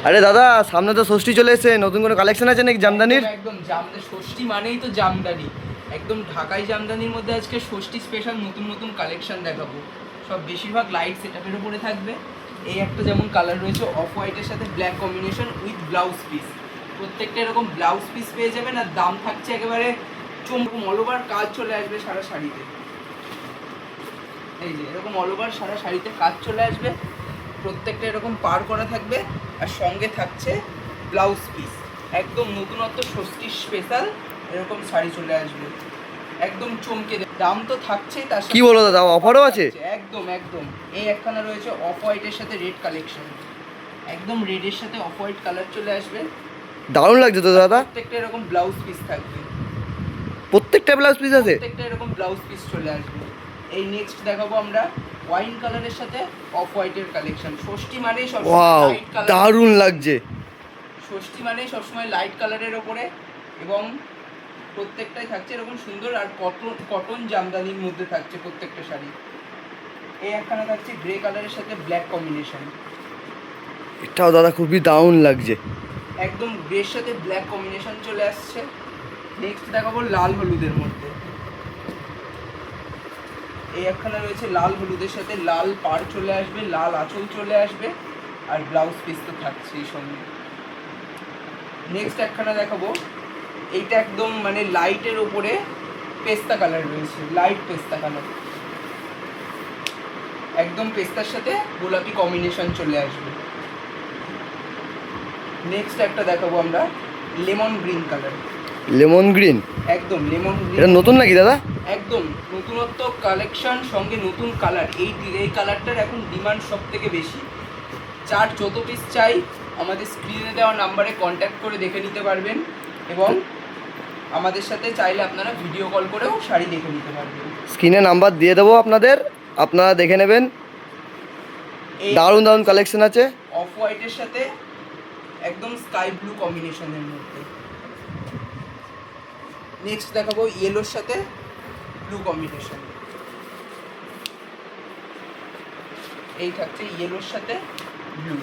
আরে দাদা, সামনে তো ষষ্ঠী চলে এসেছে, নতুন কোনো কালেকশন আছে নাকি জামদানির? একদম জামদানি, ষষ্ঠী মানেই তো জামদানি। একদম ঢাকাই জামদানির মধ্যে আজকে ষষ্ঠী স্পেশাল নতুন নতুন কালেকশন দেখাবো। সব বেশিরভাগ লাইট সেটআপের উপরে থাকবে। এই একটা যেমন কালার রয়েছে অফ হোয়াইটের সাথে black combination with blouse piece. প্রত্যেকটা এরকম ব্লাউজ পিস পেয়ে যাবেন, আর দাম থাকছে একেবারে চমকম। অল ওভার কাজ চলে আসবে সারা শাড়িতে। এই যে এরকম অল ওভার সারা শাড়িতে কাজ চলে আসবে, প্রত্যেকটা এরকম পার করা থাকবে, আর সঙ্গে থাকছে ব্লাউজ পিস। একদম নতুনত্ব ষষ্ঠী স্পেশাল এরকম শাড়ি চলে আসবে, একদম চমকে দেবে। দাম তো থাকছেই, তার সাথে কি বলো দাদা, অফারও আছে? একদম একদম। এই একখানা রয়েছে অফ হোয়াইটের সাথে রেড কালেকশন, একদম রেডের সাথে অফ হোয়াইট কালার চলে আসবে। দারুণ লাগছে তো দাদা। প্রত্যেকটা এরকম ব্লাউজ পিস থাকবে, প্রত্যেকটা ব্লাউজ পিস আছে? প্রত্যেকটা এরকম ব্লাউজ পিস চলে আসবে। এই নেক্সট দেখাবো আমরা ওয়াইন কালারের সাথে অফ হোয়াইটের কালেকশন। ষষ্ঠী মানেই সবসময় ওয়াও, লাইট কালার, দারুণ লাগছে। ষষ্ঠী মানেই সবসময় লাইট কালারের ওপরে, এবং প্রত্যেকটাই থাকছে এরকম সুন্দর, আর কটন জামদানির মধ্যে থাকছে প্রত্যেকটা শাড়ি। এই একখানা থাকছে গ্রে কালারের সাথে ব্ল্যাক কম্বিনেশন, এটাও দাদা খুবই দারুণ লাগছে। একদম গ্রের সাথে ব্ল্যাক কম্বিনেশন চলে আসছে। নেক্সট দেখাবো লাল হলুদের মধ্যে। এই একখানা রয়েছে লাল হলুদের সাথে লাল পাড় চলে আসবে, লাল আঁচল চলে আসবে, আর ব্লাউজ পিস তো থাকছেই সঙ্গে। নেক্সট একখানা দেখাবো, এইটা একদম মানে লাইটের ওপরে পেস্তা কালার রয়েছে, লাইট পেস্তা কালার, একদম পেস্তার সাথে গোলাপি কম্বিনেশন চলে আসবে। নেক্সট একটা দেখাবো আমরা lemon green colour. Lemon green? একদম লেমন গ্রিন। এটা নতুন নাকি দাদা? একদম নতুনত্ব কালেকশন, সঙ্গে নতুন কালার। এই কালারটার এখন ডিমান্ড সব থেকে বেশি। চার যত পিস চাই আমাদের স্ক্রিনে দেওয়া নাম্বারে কন্ট্যাক্ট করে দেখে নিতে পারবেন, এবং আমাদের সাথে চাইলে আপনারা ভিডিও কল করেও শাড়ি দেখে নিতে পারবেন। স্ক্রিনে নাম্বার দিয়ে দেবো আপনাদের, আপনারা দেখে নেবেন। দারুণ দারুণ কালেকশন আছে। অফ হোয়াইটের সাথে একদম স্কাই ব্লু কম্বিনেশনের মধ্যে। নেক্সট দেখাবো ইয়েলোর সাথে ব্লু কম্বিনেশন। এই থাকছে ইয়েলোর সাথে ব্লু।